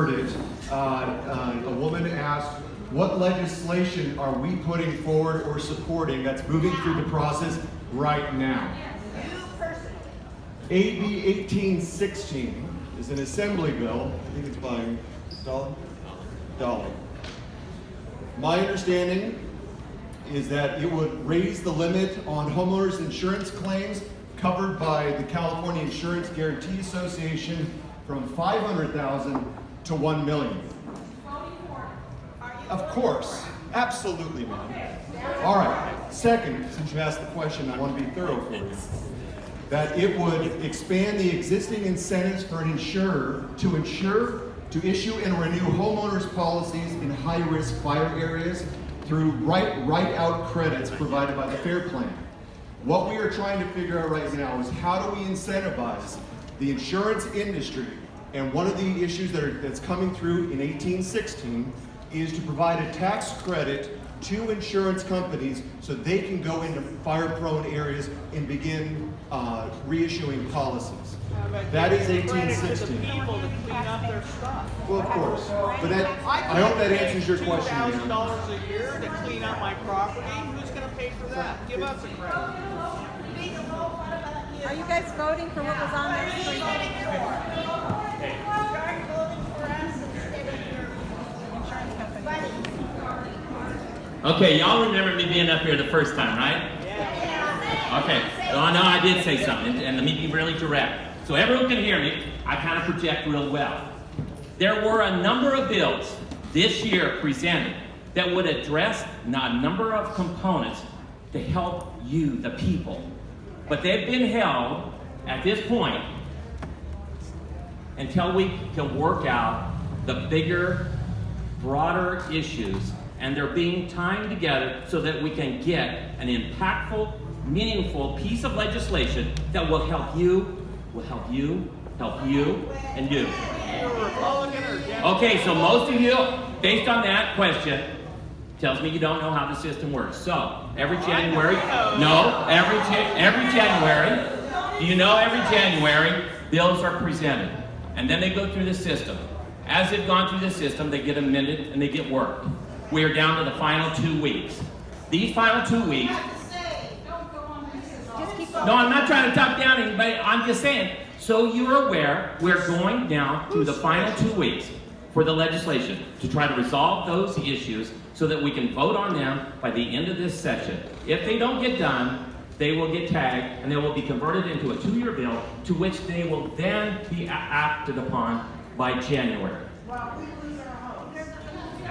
heard it. A woman asked, what legislation are we putting forward or supporting that's moving through the process right now? AB 1816 is an assembly bill. I think it's by Dolly. My understanding is that it would raise the limit on homeowners insurance claims covered by the California Insurance Guarantee Association from $500,000 to $1 million. Of course, absolutely, ma'am. All right, second, since you asked the question, I want to be thorough for you. That it would expand the existing incentives for an insurer to issue and renew homeowners policies in high-risk fire areas through write-out credits provided by the FAIR Plan. What we are trying to figure out right now is how do we incentivize the insurance industry, and one of the issues that's coming through in 1816 is to provide a tax credit to insurance companies so they can go into fire-prone areas and begin reissuing policies. That is 1816. People to clean up their stuff. Well, of course. But I hope that answers your question. $2,000 a year to clean up my property. Who's going to pay for that? Give us a credit. Are you guys voting for what was on their screen? Okay, y'all remember me being up here the first time, right? Yeah. Okay. Well, no, I did say something, and let me be really direct. So everyone can hear me. I kind of project real well. There were a number of bills this year presented that would address a number of components to help you, the people. But they've been held at this point until we can work out the bigger, broader issues, and they're being timed together so that we can get an impactful, meaningful piece of legislation that will help you, and you. You're a Republican or Democrat? Okay, so most of you, based on that question, tells me you don't know how the system works. So, every January, every January, do you know every January, bills are presented. And then they go through the system. As they've gone through the system, they get amended and they get worked. We are down to the final 2 weeks. These final 2 weeks. No, I'm not trying to talk down anybody. I'm just saying, so you're aware, we're going down through the final 2 weeks for the legislation to try to resolve those issues so that we can vote on them by the end of this session. If they don't get done, they will get tagged and they will be converted into a 2-year bill to which they will then be acted upon by January.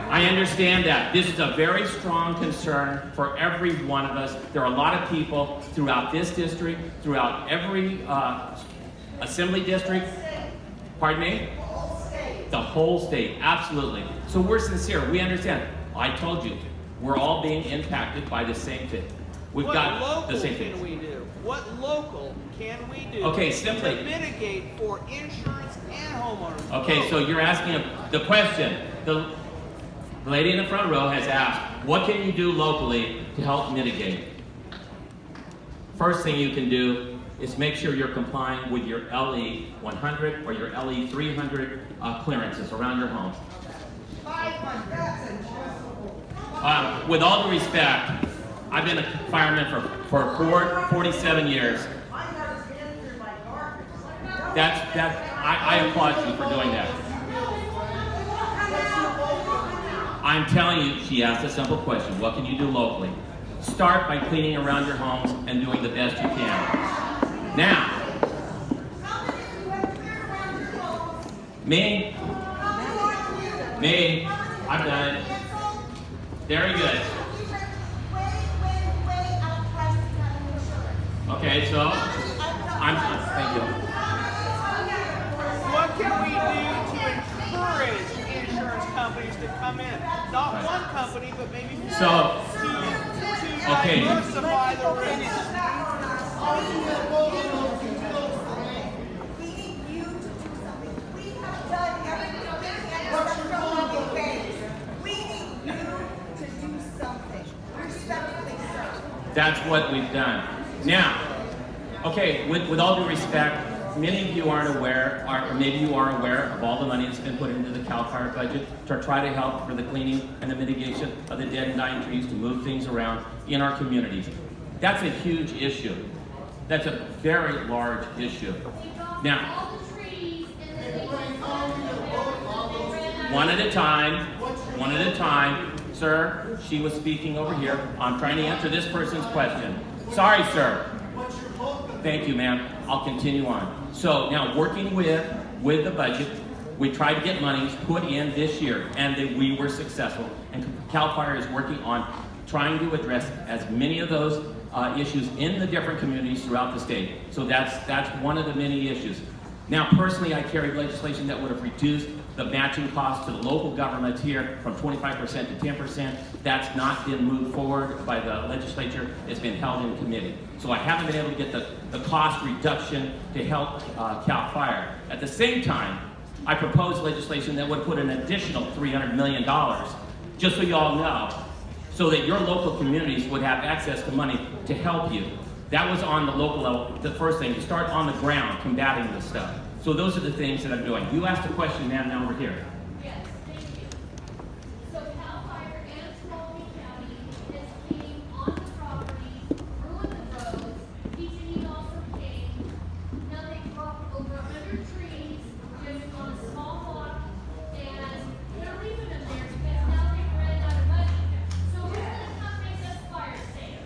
I understand that. This is a very strong concern for every one of us. There are a lot of people throughout this district, throughout every assembly district. Pardon me? The whole state, absolutely. So we're sincere, we understand. I told you, we're all being impacted by the same thing. We've got the same thing. What local can we do okay, simply to mitigate for insurance and homeowners? Okay, so you're asking the question. The lady in the front row has asked, what can you do locally to help mitigate? First thing you can do is make sure you're complying with your LE 100 or your LE 300 clearances around your homes. With all due respect, I've been a fireman for 47 years. I applaud you for doing that. I'm telling you, she asked a simple question. What can you do locally? Start by cleaning around your homes and doing the best you can. Now, me, I've done it. Very good. Okay, so, thank you. What can we do to encourage insurance companies to come in? Not one company, but maybe two, to diversify the risk. We need you to do something. We have done everything we can. We need you to do something. Respectfully, sir. That's what we've done. Now, okay, with all due respect, many of you aren't aware, or maybe you are aware of all the money that's been put into the CAL FIRE budget to try to help for the cleaning and the mitigation of the dead and dying trees, to move things around in our communities. That's a huge issue. That's a very large issue. Now, one at a time. Sir, she was speaking over here. I'm trying to answer this person's question. Sorry, sir. Thank you, ma'am. I'll continue on. So now, working with the budget, we tried to get monies put in this year, and we were successful. And CAL FIRE is working on trying to address as many of those issues in the different communities throughout the state. So that's one of the many issues. Now, personally, I carried legislation that would have reduced the matching cost to the local government here from 25% to 10%. That's not been moved forward by the legislature. It's been held in committee. So I haven't been able to get the cost reduction to help CAL FIRE. At the same time, I proposed legislation that would put an additional $300 million, just so you all know, so that your local communities would have access to money to help you. That was on the local level, the first thing, to start on the ground combating this stuff. So those are the things that I'm doing. You asked a question, ma'am, now we're here. Yes, thank you. So CAL FIRE and Sonora County is cleaning on the property, ruined the roads, PG&E also came. Now they dropped over 100 trees just on a small block, and they're leaving them there because now they've ran out of money. So who's gonna come make us fire safe?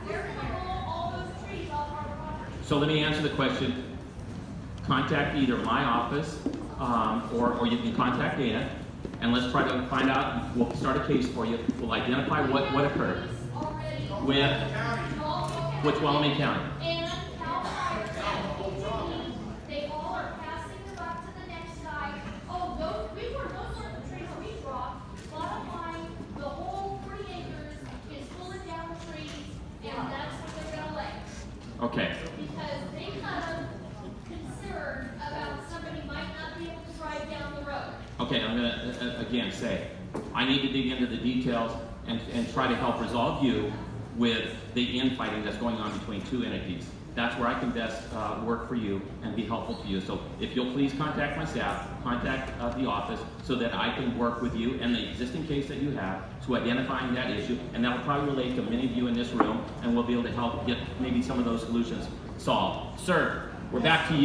They're gonna roll all those trees off our property. So let me answer the question. Contact either my office or you can contact Dana, and let's try to find out. We'll start a case for you. We'll identify what occurred with Tuolumne County. And CAL FIRE and PG&E, they all are passing the buck to the next guy. Oh, those are the trees we dropped. Bottom line, the whole 40 acres is pulling down trees, and that's what they're gonna lay. Okay. Because they kind of concerned about somebody might not be able to drive down the road. Okay, I'm gonna again say, I need to dig into the details and try to help resolve you with the infighting that's going on between two entities. That's where I can best work for you and be helpful to you. So if you'll please contact my staff, contact the office, so that I can work with you and the existing case that you have to identifying that issue, and that will probably relate to many of you in this room, and we'll be able to help get maybe some of those solutions solved. Sir, we're back to you.